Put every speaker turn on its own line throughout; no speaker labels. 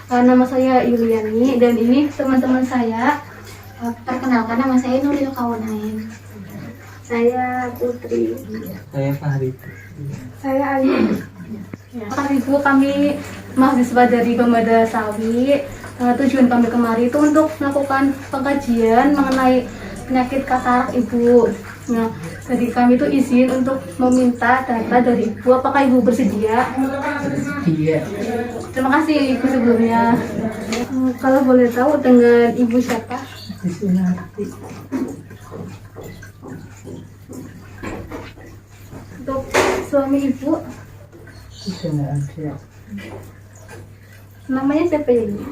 Nama saya Yuliani dan ini teman-teman saya.
Perkenalkan, nama saya Nuril Kawonain.
Saya Putri.
Saya Fahri.
Saya Ayu. Hari itu kami mahasiswa dari Pemada Sawi. Tujuan kami kemari itu untuk melakukan pengkajian mengenai penyakit katarak ibu. Nah, jadi kami itu izin untuk meminta data dari ibu. Apakah ibu bersedia?
Iya.
Terima kasih ibu sebelumnya. Kalau boleh tahu dengan ibu siapa?
Sunarti.
Untuk suami ibu,
Sudah nggak ada.
namanya siapa ya ibu?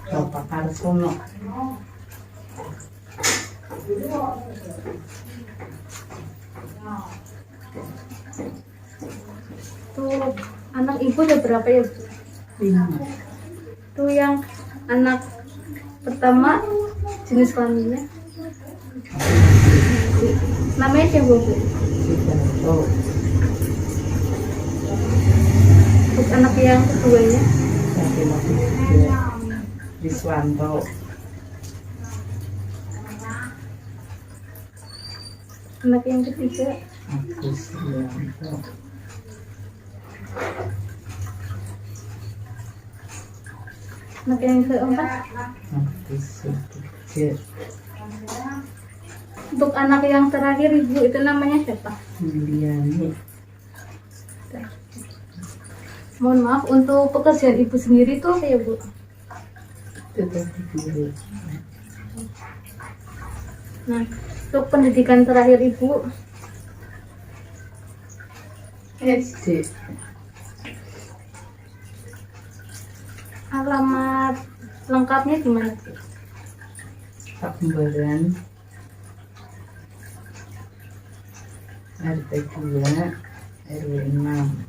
Bapak Karsono.
Tuh anak ibu ada berapa ya bu?
5.
Tuh yang anak pertama jenis kelaminnya namanya siapa bu?
Sidarto.
Untuk anak yang keduanya
Laki-laki juga. Riswanto.
anak yang ketiga
Agus Rianto.
anak yang keempat.
Agus Sudirje.
Untuk anak yang terakhir ibu itu namanya siapa?
Juliani.
Mohon maaf, untuk pekerjaan ibu sendiri tuh apa ya bu?
Tetapi guru.
Nah, untuk pendidikan terakhir ibu
SD.
alamat lengkapnya gimana bu?
Pakembaran. RT 2 RW 6.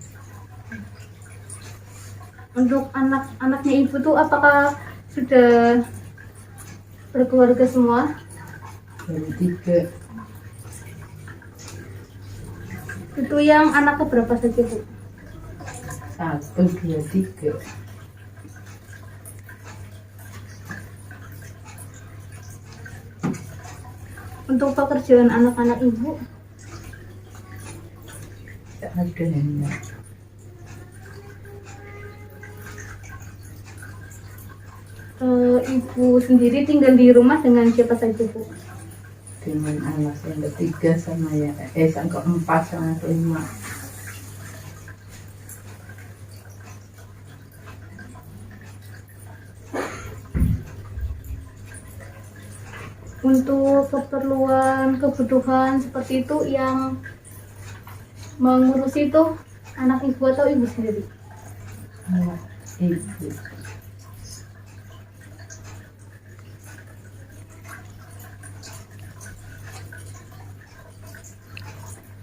Untuk anak-anaknya ibu tuh apakah sudah berkeluarga semua?
Baru 3.
Itu yang anak keberapa saja bu?
1, 2, 3.
Untuk pekerjaan anak-anak ibu
Tak ada yang
ibu sendiri tinggal di rumah dengan siapa saja bu?
dengan anak yang ketiga sama yang yang keempat sama kelima.
Untuk keperluan kebutuhan seperti itu yang mengurus itu anak ibu atau ibu sendiri?
Anak ibu.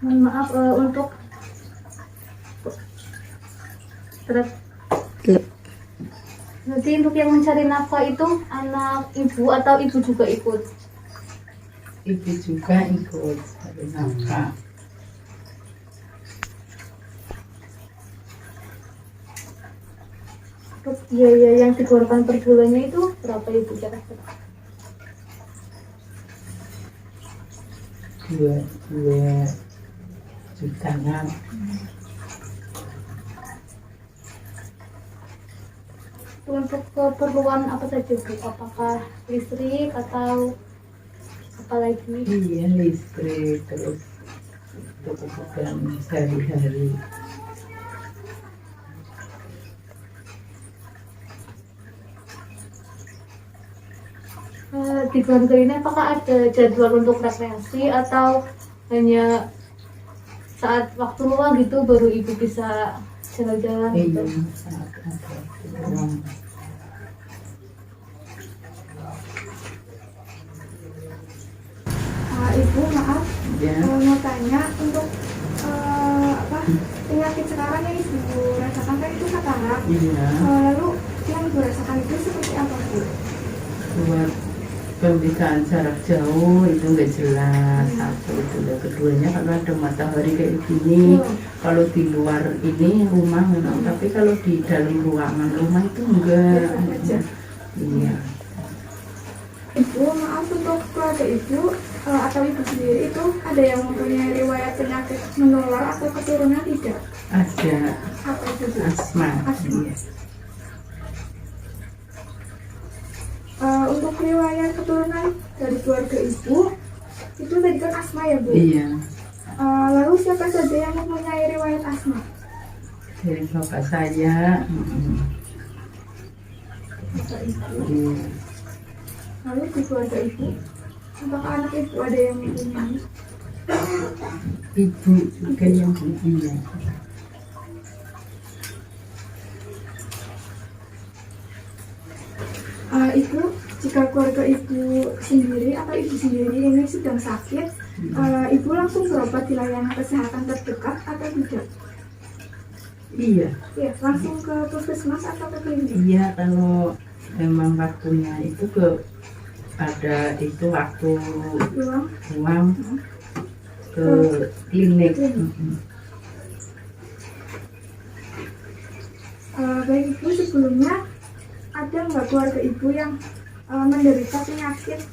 Mohon maaf untuk terus. Jadi untuk yang mencari nafkah itu anak ibu atau ibu juga ikut?
Ibu juga ikut cari nafkah.
Untuk biaya yang dikeluarkan per bulannya itu berapa ibu kira-kira?
2 jutaan.
Untuk keperluan apa saja bu? Apakah listrik atau apa lagi?
Iya, listrik, terus untuk kebutuhan sehari-hari.
Di keluarga ini apakah ada jadwal untuk rekreasi atau hanya saat waktu luang gitu baru ibu bisa jalan-jalan gitu?
Iya, saat ada uang.
Ibu maaf,
Ya,
mau tanya untuk penyakit sekarang yang ibu rasakan kan itu katarak.
iya.
Lalu yang ibu rasakan itu seperti apa bu?
Buat pemeriksaan jarak jauh itu nggak jelas satu itu. Dan keduanya kalau ada matahari kayak gini, kalau di luar ini rumah memang, tapi kalau di dalam ruangan rumah itu enggak. Iya.
Ibu, maaf untuk keluarga ibu atau ibu sendiri itu ada yang mempunyai riwayat penyakit menular atau keturunan tidak?
Ada
Apa itu Bu?
asma.
Asma.
Iya.
Untuk riwayat keturunan dari keluarga ibu itu tadi kan asma ya Bu?
Iya.
Lalu siapa saja yang mempunyai riwayat asma?
Dari bapak saya.
Bapak ibu.
Iya.
Lalu di keluarga ibu, apakah anak ibu ada yang mempunyai?
Ibu juga yang punya.
Ibu, jika keluarga ibu sendiri atau ibu sendiri ini sedang sakit, ibu langsung berobat di layanan kesehatan terdekat atau tidak?
Iya.
Ya, langsung ke puskesmas atau ke klinik?
Iya, kalau memang waktunya itu ada itu waktu
Ruang
ke klinik.
Baik ibu, sebelumnya ada nggak keluarga ibu yang menderita penyakit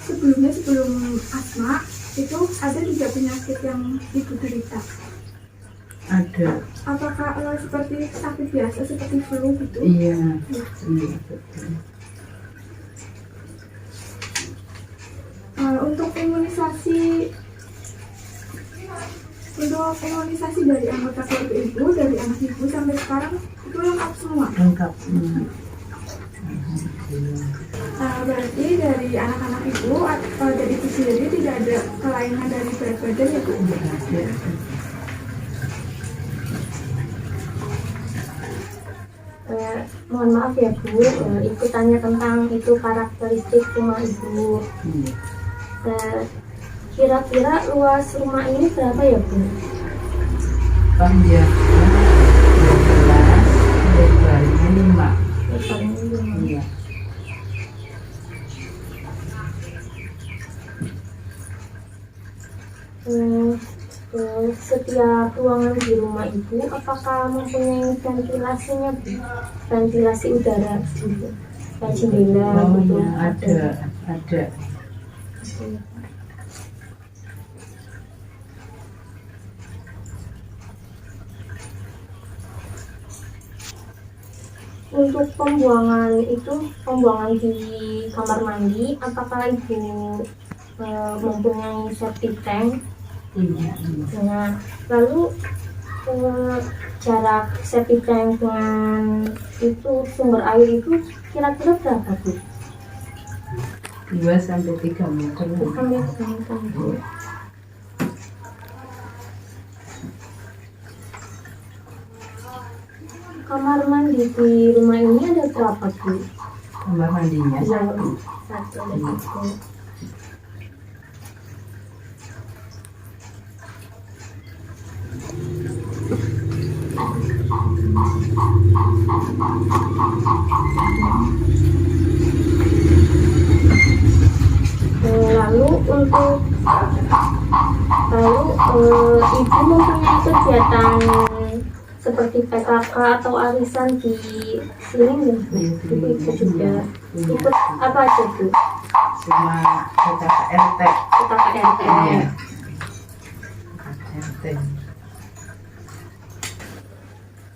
sebelumnya, sebelum asma itu ada juga penyakit yang ibu derita?
Ada.
Apakah seperti sakit biasa seperti flu gitu?
Iya. Iya, betul.
Untuk imunisasi dari anggota keluarga ibu, dari anak ibu sampai sekarang itu lengkap semua.
Lengkap.
Berarti dari anak-anak ibu atau dari ibu sendiri tidak ada kelainan dari berat badan ya Bu?
Mohon maaf ya Bu, ikut tanya tentang itu karakteristik rumah Ibu. Kira-kira luas rumah ini berapa ya Bu?
Panjang 12, lebarnya 5.
Lebarnya 5.
Iya.
Setiap ruangan di rumah Ibu apakah mempunyai ventilasinya Bu? Ventilasi udara gitu, kayak jendela
Oh
gitu?
iya, ada.
Untuk pembuangan di kamar mandi, apakah Ibu mempunyai septic tank?
Iya.
Nah, lalu jarak septic tank dengan itu sumber air itu kira-kira berapa Bu?
2 sampai 3 meter.
Sampai berapa Bu? Kamar mandi di rumah ini ada berapa Bu?
Kamar mandinya
Ya,
satu.
satu ada satu. Lalu Ibu mempunyai kegiatan seperti PKK atau arisan di sini nggak? Ibu ikut juga. Ikut apa aja Bu?
Cuma KKRT.
PKK RT.
Iya. KKRT.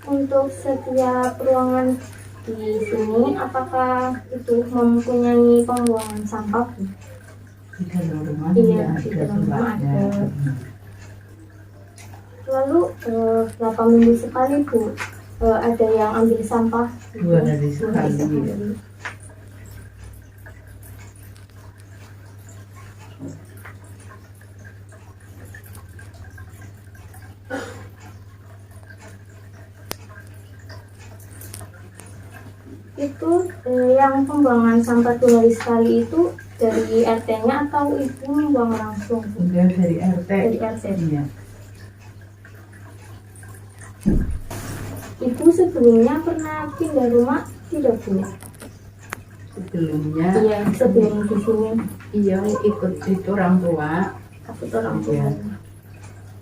Untuk setiap ruangan di sini apakah itu mempunyai pembuangan sampah Bu?
Di dalam rumah
Iya,
tidak
di
ada
dalam rumah
tempatnya.
ada. Lalu berapa minggu sekali Bu ada yang ambil sampah?
2 hari sekali.
Itu yang pembuangan sampah 2 hari sekali itu dari RT-nya atau Ibu membuang langsung Bu?
Enggak, dari RT.
Dari RT.
Iya.
Ibu sebelumnya pernah pindah rumah tidak Bu?
sebelumnya
Iya, sebelum di sini
iya ikut itu orang tua.
aku tuh orang tua.
Iya.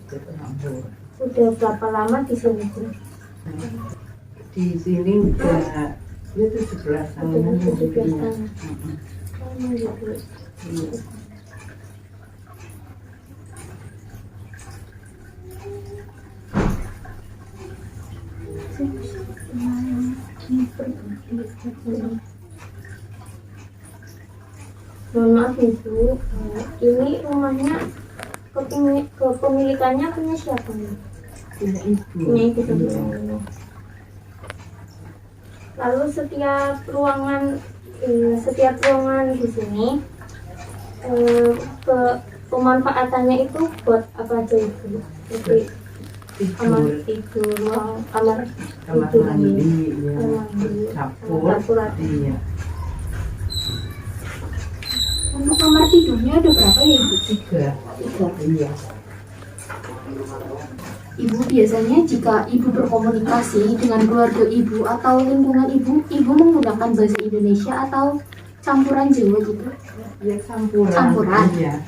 Ikut orang tua.
Udah berapa lama di sini Bu?
Di sini udah ya 17 tahun.
Udah 17
Iya.
tahun.
Mm-mm.
Oh, gitu.
Iya.
Mohon maaf Ibu, ini rumahnya kepemilikannya punya siapa nih?
Punya ibu.
Punya Ibu
Iya.
sendiri. Lalu setiap ruangan di sini pemanfaatannya itu buat apa aja Ibu? Jadi kamar
Tidur,
tidur, kamar
kamar
tidur,
mandi, ya.
kamar mandi,
Dapur.
dapur ada.
Iya.
Untuk kamar tidurnya ada berapa ya Ibu?
3.
3.
Iya.
Ibu biasanya jika Ibu berkomunikasi dengan keluarga Ibu atau lingkungan Ibu menggunakan bahasa Indonesia atau campuran Jawa gitu?
Ya campuran.
Campuran.
Iya.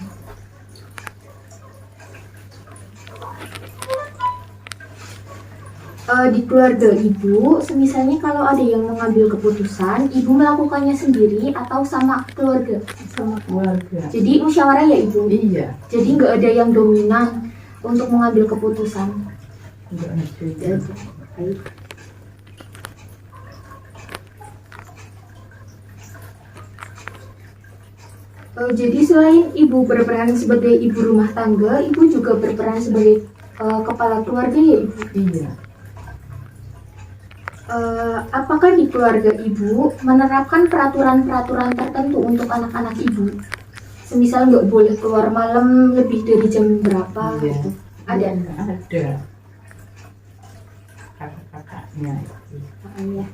Di keluarga Ibu, semisalnya kalau ada yang mengambil keputusan, Ibu melakukannya sendiri atau sama keluarga?
Sama keluarga.
Jadi musyawarah ya Ibu?
Iya.
Jadi nggak ada yang dominan untuk mengambil keputusan?
Enggak ada.
Baik. Jadi selain Ibu berperan sebagai ibu rumah tangga, Ibu juga berperan sebagai kepala keluarga ya Ibu?
Iya.
Apakah di keluarga Ibu menerapkan peraturan-peraturan tertentu untuk anak-anak Ibu? Semisal nggak boleh keluar malam lebih dari jam berapa
Iya.
gitu? Ada?
Ada. Kakak-kakaknya.
Ya.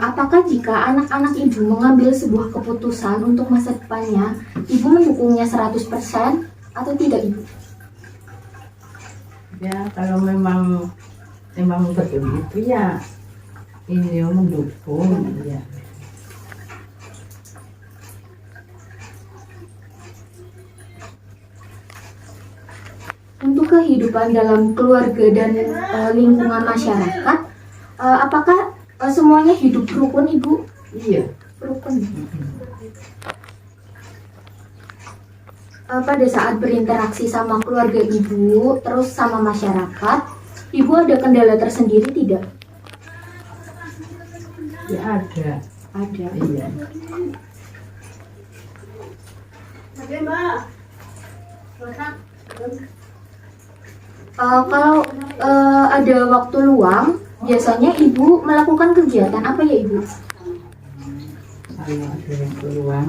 Apakah jika anak-anak Ibu mengambil sebuah keputusan untuk masa depannya, Ibu mendukungnya 100% atau tidak Ibu?
Ya kalau memang betul itu ya ini mendukung ya.
Untuk kehidupan dalam keluarga dan lingkungan masyarakat, apakah semuanya hidup rukun Ibu?
Iya.
Rukun. Pada saat berinteraksi sama keluarga Ibu, terus sama masyarakat, Ibu ada kendala tersendiri tidak?
Ya ada.
Ada.
Iya.
Kalau ada waktu luang, biasanya Ibu melakukan kegiatan apa ya Ibu?
Kalau ada yang keluar.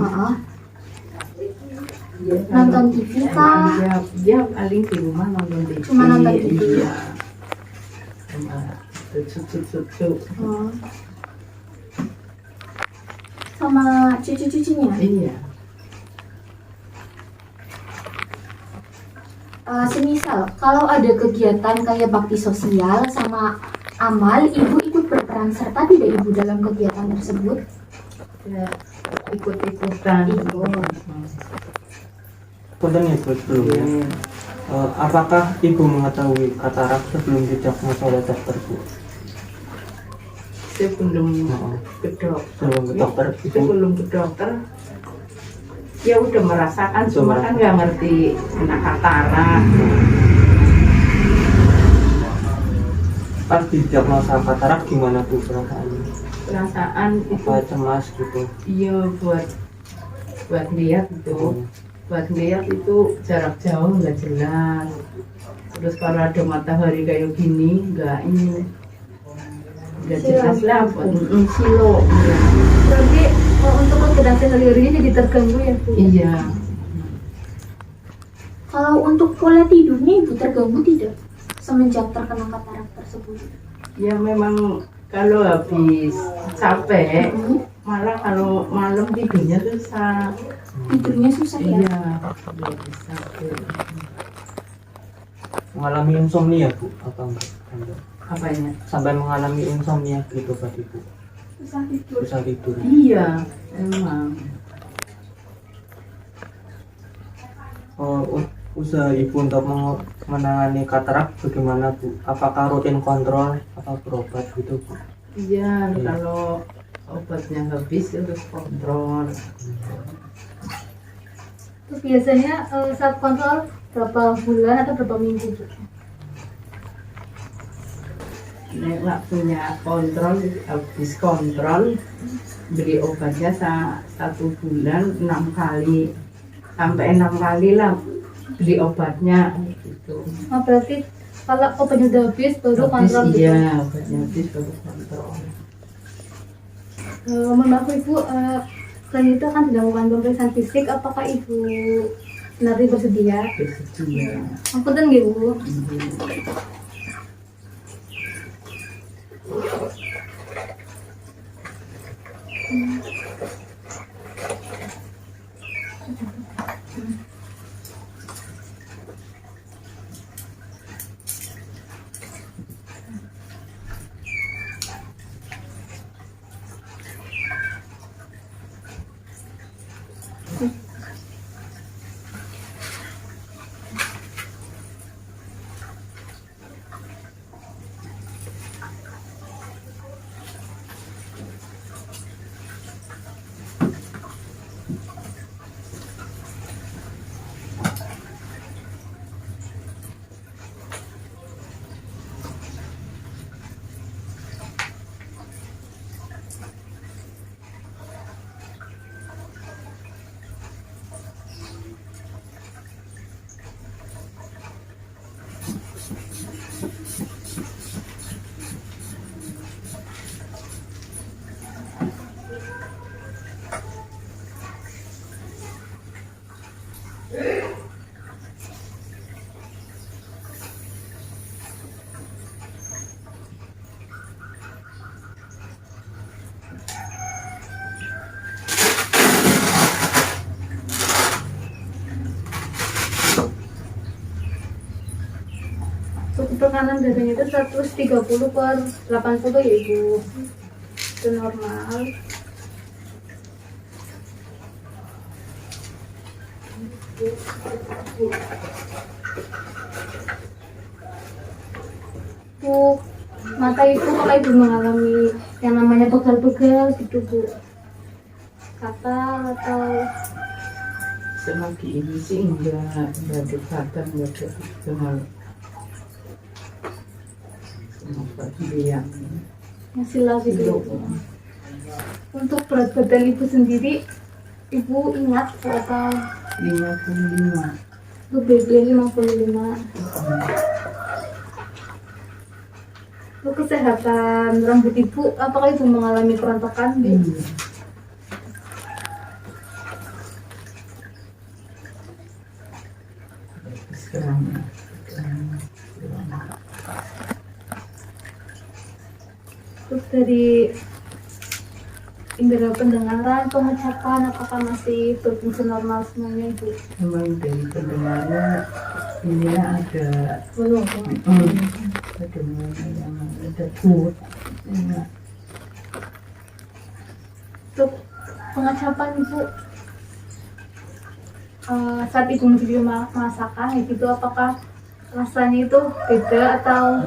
Ya,
Nonton TV kah?
Ya paling di rumah nonton TV.
Cuma nonton TV.
Iya. Sama cucu-cucu.
Sama cucu-cucunya?
Iya.
Semisal kalau ada kegiatan kayak bakti sosial sama amal, Ibu ikut berperan serta tidak Ibu dalam kegiatan tersebut?
Ya, ikut-ikutan.
Punten ya Bu, sebelumnya. Apakah Ibu mengetahui katarak sebelum didiagnosa oleh dokter Bu?
Sebelum ke dokter.
Sebelum ke dokter, Ibu
Sebelum ke dokter. Ya udah merasakan, cuma kan nggak ngerti kena katarak.
pas didiagnosa katarak gimana Bu perasaannya?
Perasaan itu
Apa cemas gitu?
iya buat lihat itu. Buat lihat itu jarak jauh nggak jelas. Terus kalau ada matahari kayak gini nggak nggak jelas lah buat silo. Iya.
Berarti untuk kegiatan sehari-harinya jadi terganggu ya Bu?
Iya.
Kalau untuk pola tidurnya Ibu terganggu tidak semenjak terkena katarak tersebut?
Ya memang kalau habis capek malah kalau malam tidurnya susah.
Tidurnya susah ya?
Iya. Habis capek.
Mengalami insomnia Bu? Atau enggak?
Apanya?
Sampai mengalami insomnia gitu berarti Bu?
susah tidur.
susah tidur.
Iya, emang.
Usaha ibu untuk menangani katarak bagaimana Bu? Apakah rutin kontrol atau berobat gitu Bu?
Iya, kalau obatnya habis terus kontrol.
Terus biasanya saat kontrol berapa bulan atau berapa minggu Bu?
Nek nggak punya kontrol, habis kontrol beli obatnya 1 bulan 6 kali sampai 6 kali lah beli obatnya gitu.
Nah, berarti kalau obatnya udah habis baru
Habis,
kontrol gitu.
iya, obatnya habis baru kontrol.
Mohon maaf Ibu, selain itu akan dilakukan pemeriksaan fisik, apakah Ibu nanti bersedia?
Bersedia.
Ampun Bu. Untuk tekanan darahnya itu 130/80 ya Ibu. Itu normal. Bu, mata Ibu kalau Ibu mengalami yang namanya pegal-pegal gitu Bu, katal atau
Selagi ini sih enggak ada kata, enggak ada cuma yang
masih lagi gitu. Untuk berat badan Ibu sendiri, Ibu ingat atau
55.
untuk BB 55? Untuk kesehatan rambut Ibu, apakah Ibu mengalami kerontokan? Bu?
Sekarang
Terus dari indera pendengaran, pengucapan, apakah masih berfungsi normal semuanya Ibu?
memang dari pendengarnya ini ada
Belum.
ada yang ada kuat.
Untuk pengucapan Ibu, saat Ibu mencicipi masakan ya gitu, apakah rasanya itu beda atau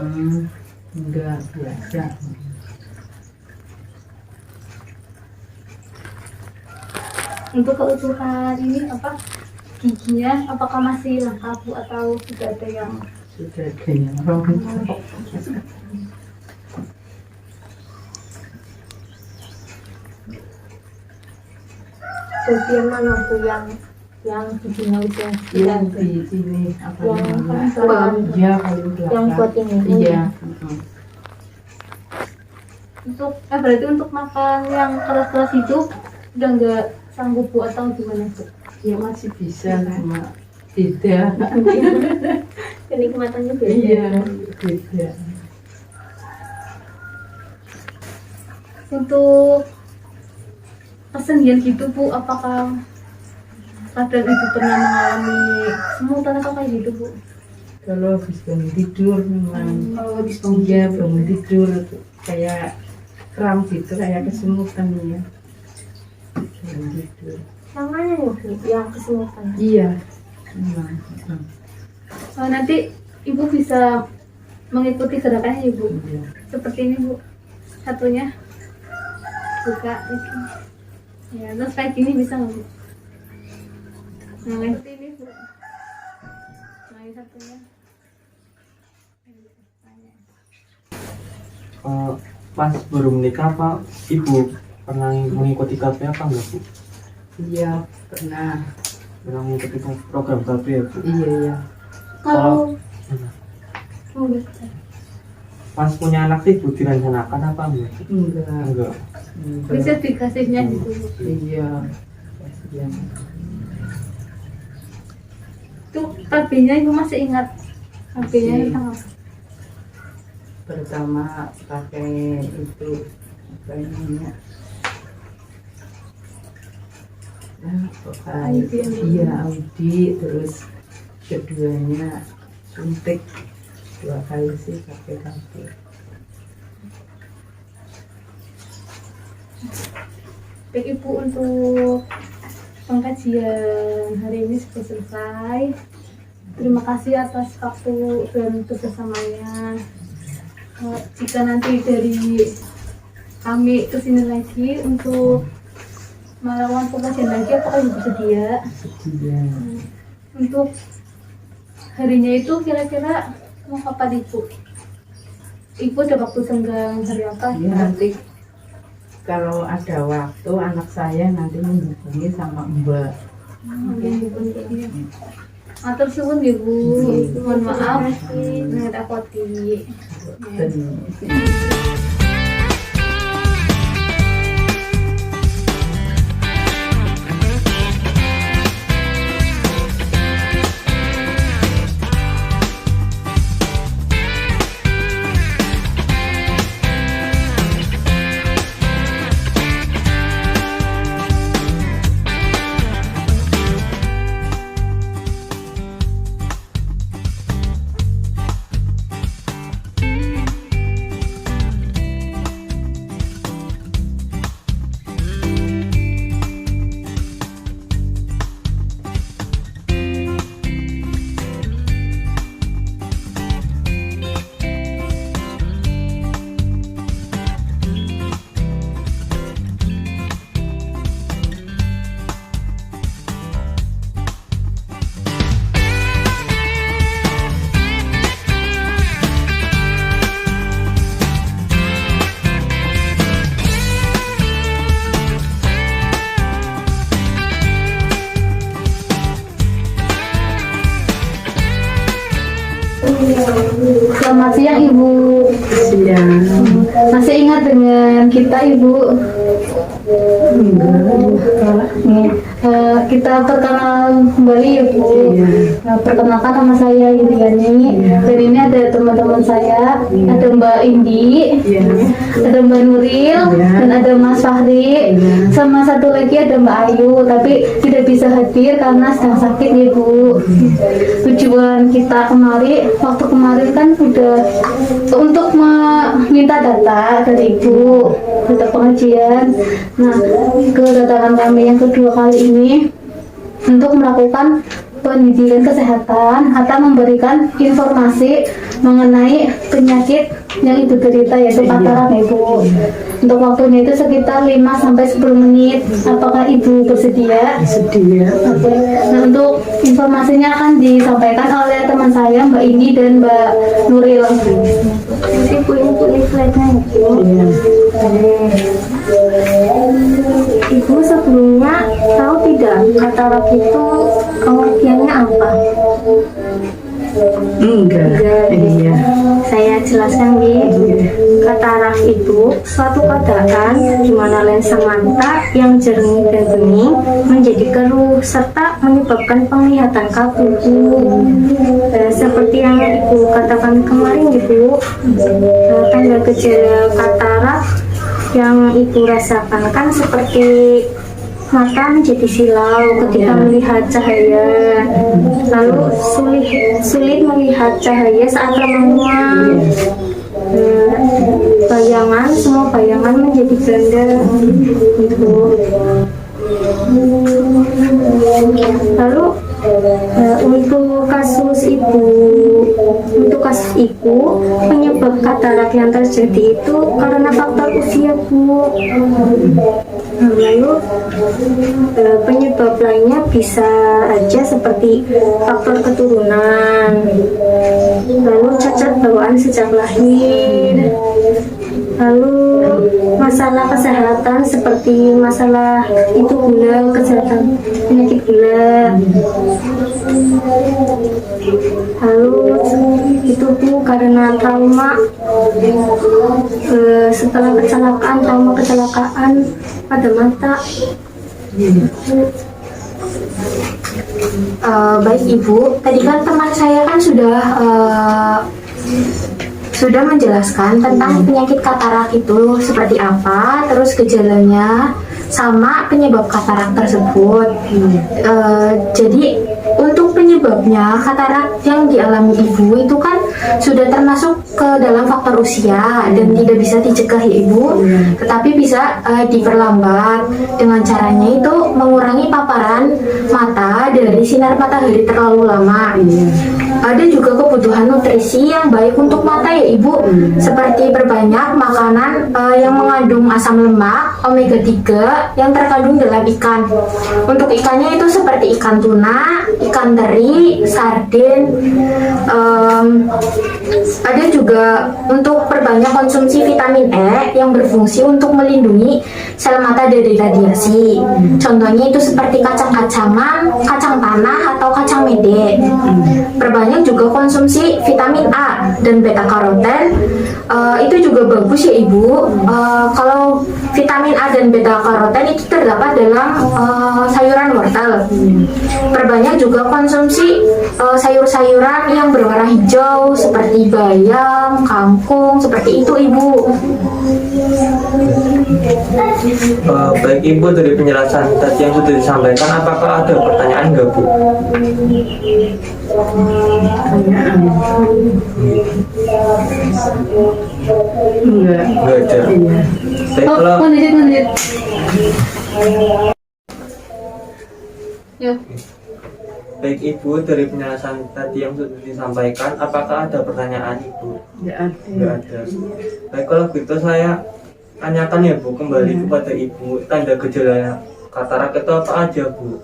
Enggak biasa.
untuk keutuhan ini apa giginya apakah masih lengkap Bu atau sudah ada yang
Sudah ada yang rontok.
Bagian mana tuh yang giginya udah
Yang di sini apa
Yang
namanya?
paling
Iya, paling belakang.
yang buat ini.
Iya.
untuk berarti untuk makan yang keras-keras itu udah nggak sanggup Bu atau gimana Bu?
Ya masih bisa cuma beda.
Kenikmatannya beda.
Iya, beda.
Untuk persendian gitu Bu, apakah kadang Ibu pernah mengalami semutan atau kayak gitu Bu?
Kalau habis bangun tidur memang
Kalau habis
iya bangun tidur kayak kram gitu kayak kesemutan ya. Dalam tidur.
Yang mana nih Bu? Yang kesemutan?
Iya. Memang.
Nanti ibu bisa mengikuti gerakannya ibu.
Iya.
Seperti ini bu, satunya buka itu. Ya, terus kayak gini bisa nggak bu? Nah, seperti ini bu. Nah, ini satunya.
Pas baru menikah apa ibu pernah mengikuti KB apa enggak Bu?
Iya, pernah.
Pernah mengikuti program KB ya Bu?
Iya.
Kalau
Pas punya anak ibu direncanakan apa enggak?
Enggak.
Enggak.
Bisa dikasihnya gitu bu.
Iya. Kasihan.
Itu KB-nya ibu masih ingat? KB-nya
Masih.
tentang apa?
Pertama pakai itu apa namanya? Iya, audit, terus keduanya suntik 2 kali sih pakai kanker.
Baik ibu, untuk pengkajian hari ini sudah selesai. Terima kasih atas waktu dan kebersamanya. Jika nanti dari kami kesini lagi untuk melakukan pengkajian lagi, apakah ibu bersedia?
Iya.
Untuk harinya itu kira-kira mau kapan ibu? Ibu ada waktu senggang hari apa?
Ya, nanti kalau ada waktu anak saya nanti menghubungi sama Mbak.
Matur suwun ya Bu. Mohon maaf ngerepotin.
Dan
Selamat siang Ibu.
siang.
Masih ingat dengan kita Ibu? Kita perkenal kembali ya Bu. Nah, perkenalkan nama saya Yuliani. Dan ini ada teman-teman saya, ada Mbak Indi, ada Mbak Nuril, dan ada Mas Fahri, sama satu lagi ada Mbak Ayu. Tapi tidak bisa hadir karena sedang sakit ya Bu. Tujuan kita waktu kemarin kan udah untuk meminta data dari Ibu, data pengajian. Nah, kedatangan kami yang kedua kali ini untuk melakukan pendidikan kesehatan atau memberikan informasi mengenai penyakit yang Ibu derita, yaitu katarak ya Bu. Untuk waktunya itu sekitar 5-10 menit. Apakah Ibu bersedia?
Bersedia.
Oke. Nah, untuk informasinya akan disampaikan oleh teman saya Mbak Indi dan Mbak Nuril.
Nanti Bu ini slide-nya ya Bu. Ibu sebelumnya tahu tidak katarak itu pengertiannya apa?
Enggak. Iya.
Saya jelaskan ya. Katarak itu suatu keadaan di mana lensa mata yang jernih dan bening menjadi keruh serta menyebabkan penglihatan kabur. Seperti yang Ibu katakan kemarin Ibu, tanda gejala katarak yang Ibu rasakan kan seperti mata menjadi silau ketika melihat cahaya, lalu sulit melihat cahaya saat remang-remang. bayangan, semua bayangan menjadi ganda gitu. Lalu untuk kasus ibu penyebab katarak yang terjadi itu karena faktor usia Bu. Lalu penyebab lainnya bisa aja seperti faktor keturunan, lalu cacat bawaan sejak lahir, lalu masalah kesehatan seperti masalah itu gula, kesehatan penyakit gula, lalu itu Bu karena trauma setelah trauma kecelakaan pada mata.
Baik Ibu, tadi kan teman saya kan sudah menjelaskan tentang penyakit katarak itu seperti apa, terus gejalanya, sama penyebab katarak tersebut. Jadi untuk penyebabnya katarak yang dialami ibu itu kan sudah termasuk ke dalam faktor usia dan tidak bisa dicegah ya Ibu, tetapi bisa diperlambat dengan caranya itu mengurangi paparan mata dari sinar matahari terlalu lama. Ada juga kebutuhan nutrisi yang baik untuk mata ya Ibu, seperti berbanyak makanan yang mengandung asam lemak omega 3 yang terkandung dalam ikan. Untuk ikannya itu seperti ikan tuna, ikan teri, sarden. Ada juga untuk perbanyak konsumsi vitamin E yang berfungsi untuk melindungi sel mata dari radiasi. Contohnya itu seperti kacang-kacangan, kacang tanah atau kacang mede. Perbanyak juga konsumsi vitamin A dan beta karoten. Itu juga bagus ya Ibu. Kalau vitamin A dan beta karoten itu terdapat dalam sayuran wortel. Perbanyak juga konsumsi sayur-sayuran yang berwarna hijau seperti bayam, kangkung, seperti itu Ibu.
Baik Ibu, dari penjelasan tadi yang sudah disampaikan, apakah ada pertanyaan nggak Bu?
Enggak.
Nggak ada. Baik,
Oh,
kalau
lanjut. Ya.
baik Ibu, dari penjelasan tadi yang sudah disampaikan, apakah ada pertanyaan Ibu? Nggak ada. Baik, kalau gitu saya tanyakan ya Bu, kembali kepada Ibu, tanda gejala katarak itu apa aja Bu?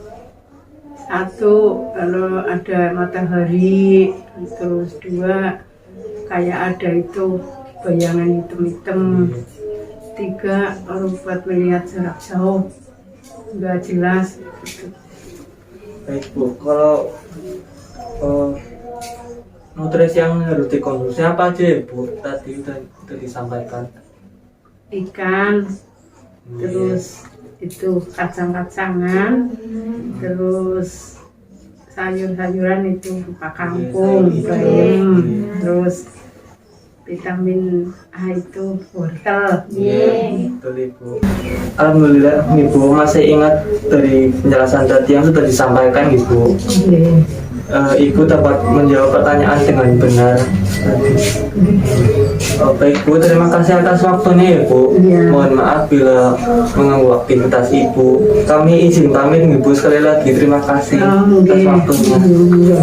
Satu, kalau ada matahari, terus dua, kayak ada itu bayangan hitam-hitam. Tiga, kalau buat melihat jarak jauh, nggak jelas.
Baik Bu, kalau nutrisi yang harus dikonsumsi apa aja ya Bu? Tadi udah disampaikan.
Ikan, terus itu kacang-kacangan, terus sayur-sayuran itu berupa kangkung, bayam, terus vitamin A itu wortel.
Betul Ibu. Alhamdulillah Ibu masih ingat dari penjelasan tadi yang sudah disampaikan Ibu. Ibu dapat menjawab pertanyaan dengan benar. Baik Bu, terima kasih atas waktunya ya Bu. Mohon maaf bila mengganggu aktivitas Ibu. Kami izin pamit Ibu, sekali lagi terima kasih atas waktunya.